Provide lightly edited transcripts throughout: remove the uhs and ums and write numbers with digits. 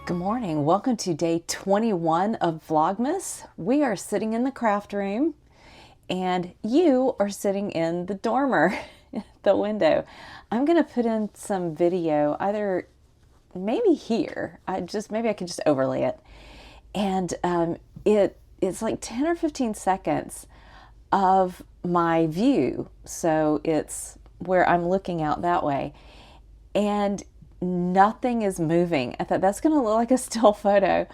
Good morning. Welcome to day 21 of Vlogmas. We are sitting in the craft room and you are sitting in the dormer, the window. I'm going to put in some video either maybe here. Maybe I can just overlay it. And it's like 10 or 15 seconds of my view. So it's where I'm looking out that way. And nothing is moving. I thought that's going to look like a still photo,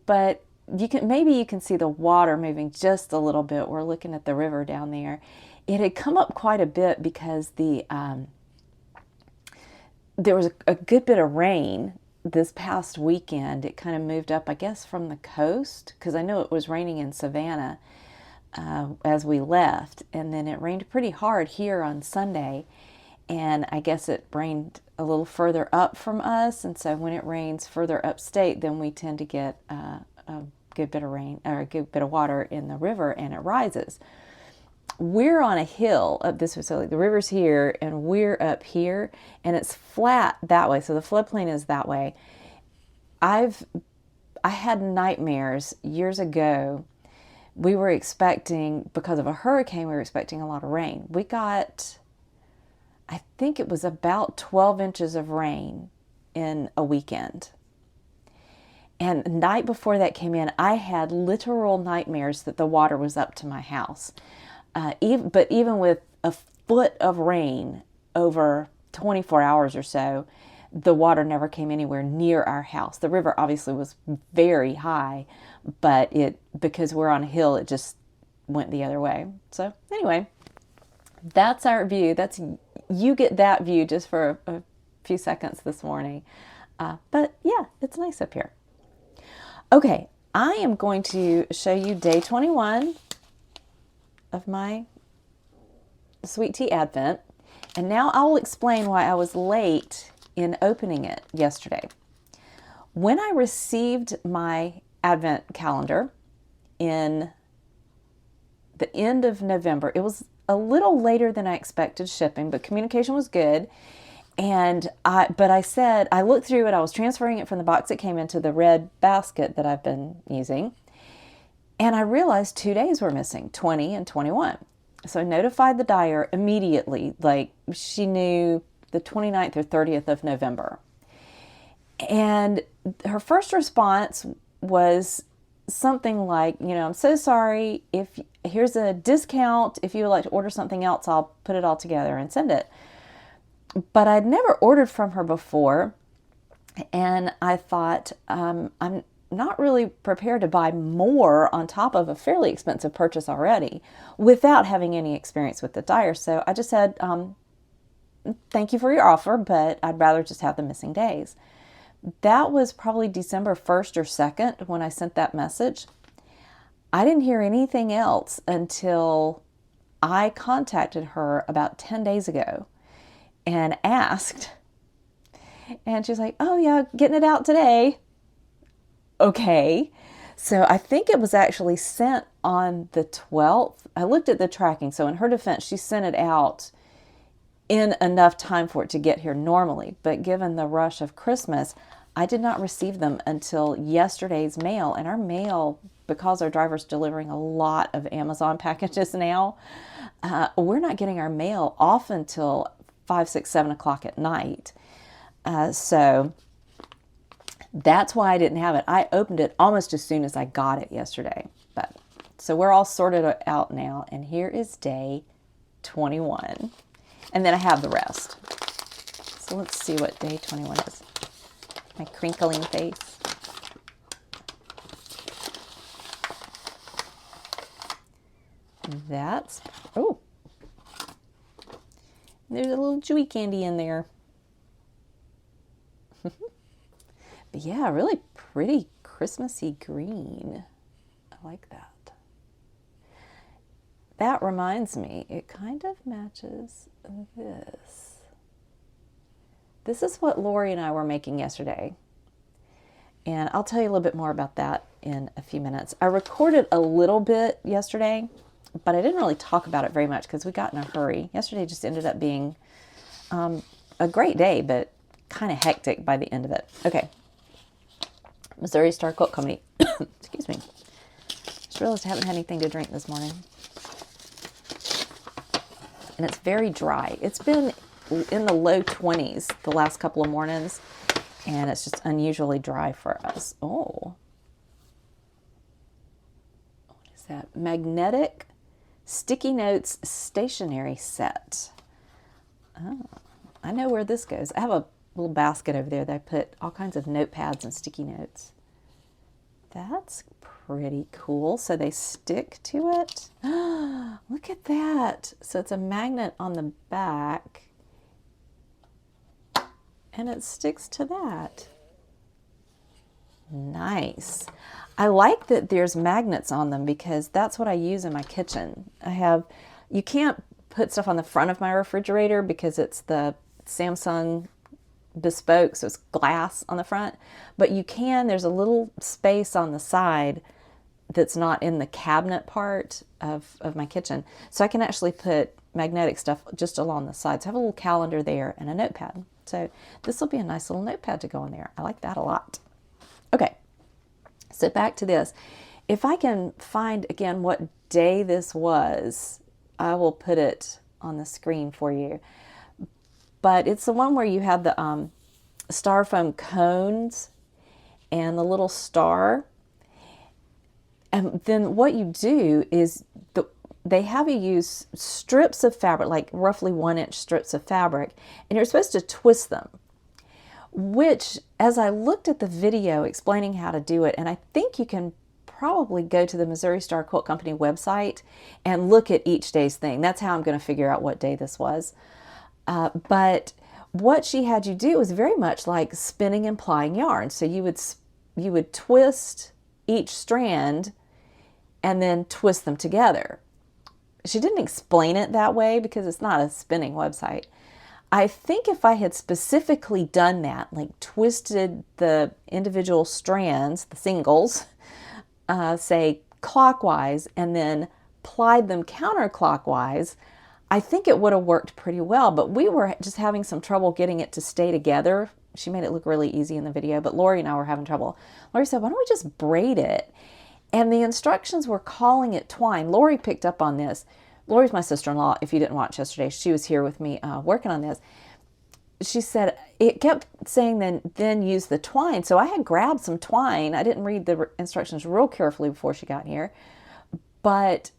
but maybe you can see the water moving just a little bit. We're looking at the river down there. It had come up quite a bit because there was a good bit of rain this past weekend. It kind of moved up, I guess, from the coast, because I know it was raining in Savannah as we left, and then it rained pretty hard here on Sunday. And I guess it rained a little further up from us, and so when it rains further upstate, then we tend to get a good bit of rain or a good bit of water in the river, and it rises. We're on a hill up this facility. The river's here, and we're up here, and it's flat that way. So the floodplain is that way. I had nightmares years ago. We were expecting, because of a hurricane, we were expecting a lot of rain. We got, I think it was about 12 inches of rain in a weekend. And the night before that came in, I had literal nightmares that the water was up to my house. But even with a foot of rain over 24 hours or so, the water never came anywhere near our house. The river obviously was very high, but because we're on a hill, it just went the other way. So anyway, that's our view. You get that view just for a few seconds this morning. But yeah, it's nice up here. Okay, I am going to show you day 21 of my Sweet Tea Advent. And now I will explain why I was late in opening it yesterday. When I received my Advent calendar in the end of November, it was a little later than I expected shipping, but communication was good. And I looked through it. I was transferring it from the box it came into the red basket that I've been using. And I realized 2 days were missing, 20 and 21. So I notified the dyer immediately, like she knew the 29th or 30th of November. And her first response was something like, I'm so sorry. Here's a discount. If you would like to order something else, I'll put it all together and send it. But I'd never ordered from her before. And I thought, I'm not really prepared to buy more on top of a fairly expensive purchase already without having any experience with the dyer. So I just said, thank you for your offer, but I'd rather just have the missing days. That was probably December 1st or 2nd when I sent that message. I didn't hear anything else until I contacted her about 10 days ago and asked. And she's like, oh yeah, getting it out today. Okay. So I think it was actually sent on the 12th. I looked at the tracking. So in her defense, she sent it out in enough time for it to get here normally. But given the rush of Christmas, I did not receive them until yesterday's mail. And our mail, because our driver's delivering a lot of Amazon packages now, we're not getting our mail off until 5, 6, 7 o'clock at night. So that's why I didn't have it. I opened it almost as soon as I got it yesterday. So we're all sorted out now. And here is day 21. And then I have the rest. So let's see what day 21 is. My crinkling face. There's a little chewy candy in there. But yeah, really pretty Christmassy green. I like that. That reminds me, it kind of matches this. This is what Lori and I were making yesterday. And I'll tell you a little bit more about that in a few minutes. I recorded a little bit yesterday, but I didn't really talk about it very much because we got in a hurry. Yesterday just ended up being a great day, but kind of hectic by the end of it. Okay. Missouri Star Quilt Company. Excuse me. Just realized I haven't had anything to drink this morning. And it's very dry. It's been in the low 20s the last couple of mornings, and it's just unusually dry for us. Oh. What is that? Magnetic Sticky Notes stationery set. Oh, I know where this goes. I have a little basket over there that I put all kinds of notepads and sticky notes. That's pretty cool. So they stick to it. Look at that. So it's a magnet on the back, and it sticks to that. Nice. I like that there's magnets on them because that's what I use in my kitchen. You can't put stuff on the front of my refrigerator because it's the Samsung bespoke, so it's glass on the front. But you can, there's a little space on the side that's not in the cabinet part of my kitchen. So I can actually put magnetic stuff just along the sides. I have a little calendar there and a notepad. So this will be a nice little notepad to go in there. I like that a lot. Okay, so back to this. If I can find again what day this was, I will put it on the screen for you. But it's the one where you have the styrofoam cones and the little star. And then what you do is they have you use strips of fabric, like roughly 1-inch strips of fabric, and you're supposed to twist them. Which, as I looked at the video explaining how to do it, and I think you can probably go to the Missouri Star Quilt Company website and look at each day's thing. That's how I'm going to figure out what day this was. But what she had you do was very much like spinning and plying yarn. So you would twist each strand and then twist them together. She didn't explain it that way because it's not a spinning website. I think if I had specifically done that, like twisted the individual strands, the singles, say clockwise, and then plied them counterclockwise, I think it would have worked pretty well. But we were just having some trouble getting it to stay together. She made it look really easy in the video, but Lori and I were having trouble. Lori said, why don't we just braid it? And the instructions were calling it twine. Lori picked up on this. Lori's my sister-in-law. If you didn't watch yesterday, she was here with me working on this. She said, it kept saying then use the twine. So I had grabbed some twine. I didn't read the instructions real carefully before she got here. But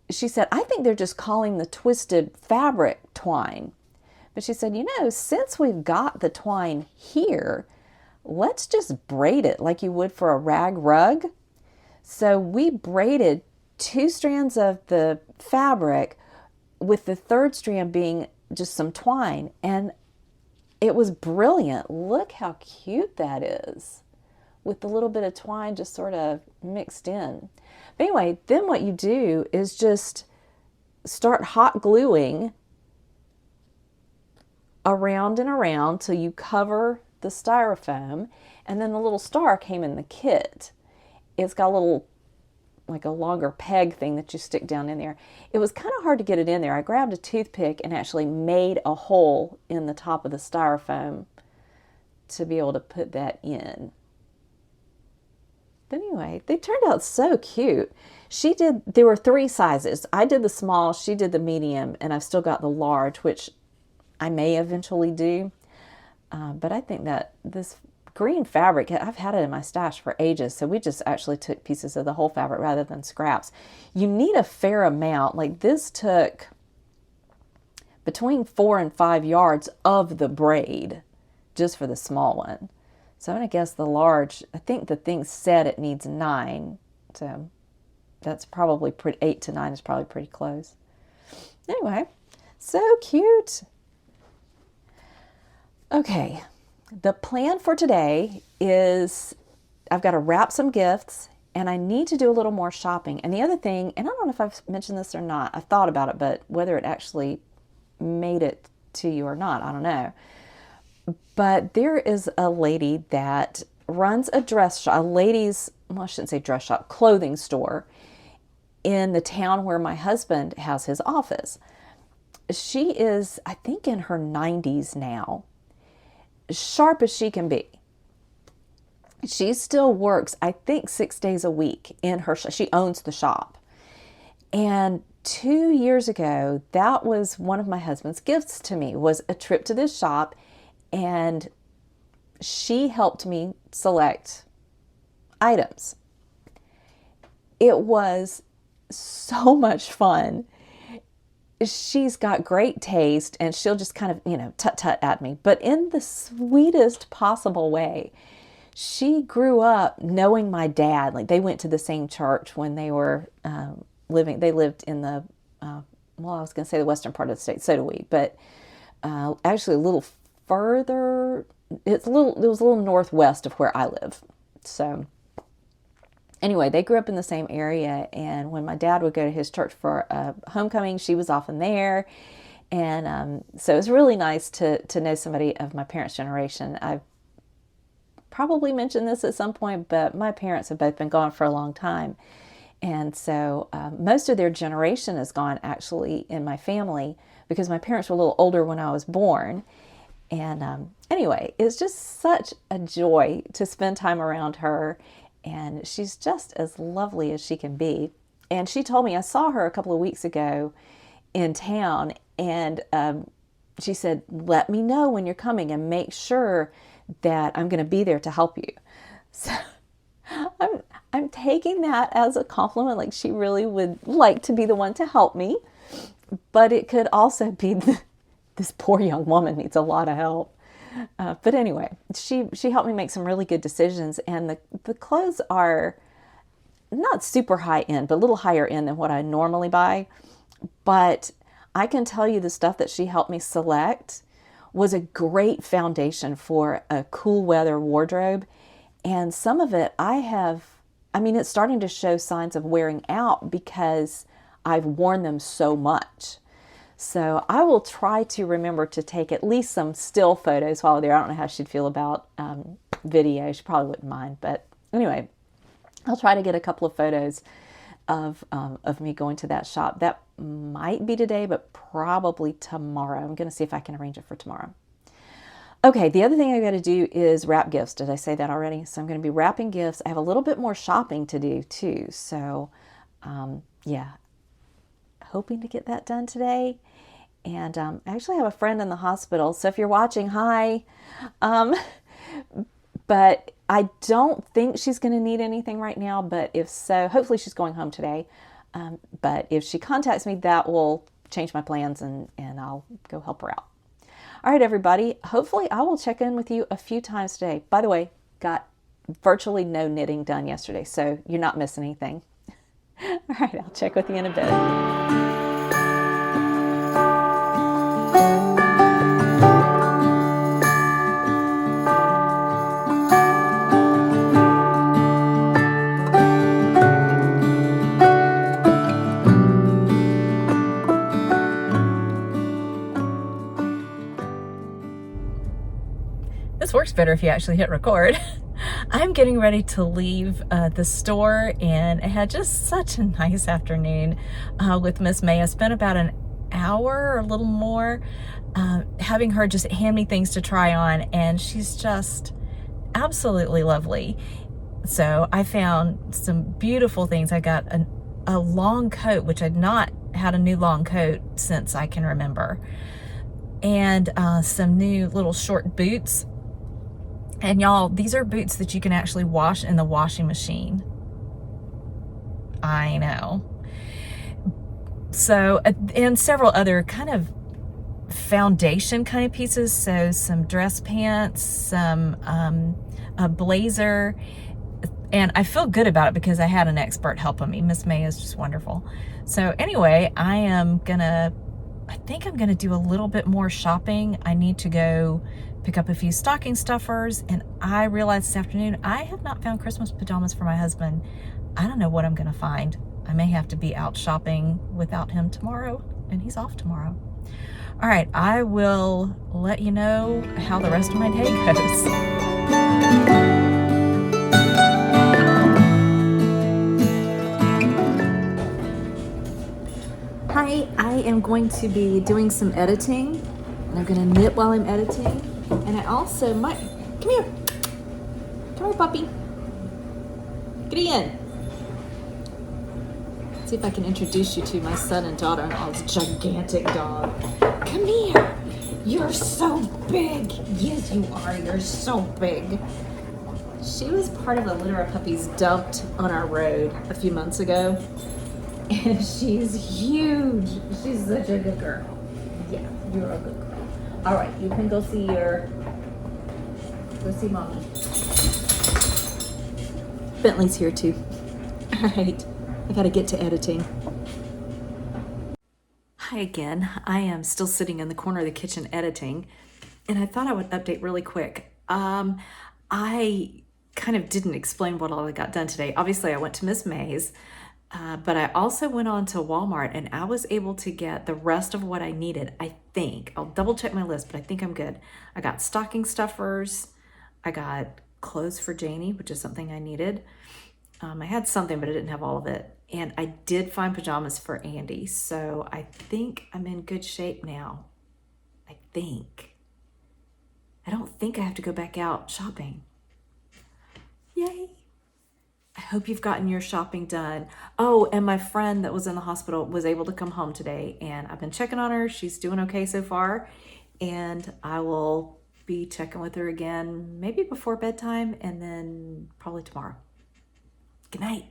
she said, I think they're just calling the twisted fabric twine. But she said, since we've got the twine here, let's just braid it like you would for a rag rug. So we braided 2 strands of the fabric with the third strand being just some twine. And it was brilliant. Look how cute that is with the little bit of twine just sort of mixed in. But anyway, then what you do is just start hot gluing around and around till you cover the styrofoam. And then the little star came in the kit. It's got a little, like a longer peg thing that you stick down in there. It was kind of hard to get it in there. I grabbed a toothpick and actually made a hole in the top of the styrofoam to be able to put that in. But anyway, they turned out so cute. There were 3 sizes. I did the small, she did the medium, and I've still got the large, which I may eventually do. But I think that this green fabric, I've had it in my stash for ages, so we just actually took pieces of the whole fabric rather than scraps. You need a fair amount. Like this took between 4 and 5 yards of the braid just for the small one. So I'm going to guess the large, I think the thing said it needs 9. So that's probably 8 to 9 is probably pretty close. Anyway, so cute. Okay, the plan for today is I've got to wrap some gifts and I need to do a little more shopping. And the other thing, and I don't know if I've mentioned this or not, I've thought about it, but whether it actually made it to you or not, I don't know. But there is a lady that runs a dress shop, I shouldn't say dress shop, clothing store in the town where my husband has his office. She is, I think, in her 90s now, sharp as she can be. She still works, I think, 6 days a week in her shop. She owns the shop. And 2 years ago, that was one of my husband's gifts to me, was a trip to this shop, and she helped me select items. It was so much fun. She's got great taste, and she'll just kind of, tut-tut at me, but in the sweetest possible way. She grew up knowing my dad. Like, they went to the same church when they were living. They lived in the, well, I was going to say the western part of the state. So do we. But actually a little further. It was a little northwest of where I live. So anyway, they grew up in the same area. And when my dad would go to his church for homecoming, she was often there. And so it was really nice to know somebody of my parents' generation. I've probably mentioned this at some point, but my parents have both been gone for a long time. And so most of their generation is gone, actually, in my family, because my parents were a little older when I was born. And anyway, it's just such a joy to spend time around her. And she's just as lovely as she can be. And she told me, I saw her a couple of weeks ago in town, and she said, let me know when you're coming and make sure that I'm going to be there to help you. So I'm taking that as a compliment. Like, she really would like to be the one to help me, but it could also be this poor young woman needs a lot of help. But anyway, she helped me make some really good decisions, and the clothes are not super high end, but a little higher end than what I normally buy. But I can tell you the stuff that she helped me select was a great foundation for a cool weather wardrobe. And some of it it's starting to show signs of wearing out because I've worn them so much. So I will try to remember to take at least some still photos while there. I don't know how she'd feel about video. She probably wouldn't mind. But anyway, I'll try to get a couple of photos of me going to that shop. That might be today, but probably tomorrow. I'm going to see if I can arrange it for tomorrow. Okay, the other thing I got to do is wrap gifts. Did I say that already? So I'm going to be wrapping gifts. I have a little bit more shopping to do too. So yeah, hoping to get that done today. And I actually have a friend in the hospital. So if you're watching, hi. But I don't think she's going to need anything right now. But if so, hopefully she's going home today. But if she contacts me, that will change my plans, and I'll go help her out. All right, everybody. Hopefully I will check in with you a few times today. By the way, got virtually no knitting done yesterday, so you're not missing anything. All right, I'll check with you in a bit. This works better if you actually hit record. I'm getting ready to leave the store, and I had just such a nice afternoon with Miss May. I spent about an hour or a little more having her just hand me things to try on, and she's just absolutely lovely. So I found some beautiful things. I got a long coat, which I'd not had a new long coat since I can remember, and some new little short boots. And y'all, these are boots that you can actually wash in the washing machine. I know. So, and several other kind of foundation kind of pieces. So some dress pants, some a blazer. And I feel good about it because I had an expert helping me. Miss May is just wonderful. So anyway, I think I'm gonna do a little bit more shopping. I need to go pick up a few stocking stuffers, and I realized this afternoon I have not found Christmas pajamas for my husband. I don't know what I'm gonna find. I may have to be out shopping without him tomorrow, and he's off tomorrow. All right, I will let you know how the rest of my day goes. Hi, I am going to be doing some editing, and I'm going to knit while I'm editing. And I also might, come here. Come here, puppy. Get in. See if I can introduce you to my son and daughter-in-law's gigantic dog. Come here. You're so big. Yes, you are. You're so big. She was part of a litter of puppies dumped on our road a few months ago. And she's huge. She's such a good girl. Yeah, you're a good girl. All right, you can go see mommy. Bentley's here too. All right, I gotta get to editing. Hi again. I am still sitting in the corner of the kitchen editing, and I thought I would update really quick. I kind of didn't explain what all I got done today. Obviously, I went to Miss May's, but I also went on to Walmart, and I was able to get the rest of what I needed, I think. I'll double check my list, but I think I'm good. I got stocking stuffers. I got clothes for Janie, which is something I needed. I had something, but I didn't have all of it. And I did find pajamas for Andy. So I think I'm in good shape now. I think. I don't think I have to go back out shopping. Yay. I hope you've gotten your shopping done. Oh, and my friend that was in the hospital was able to come home today, and I've been checking on her. She's doing okay so far. And I will be checking with her again, maybe before bedtime, and then probably tomorrow. Good night.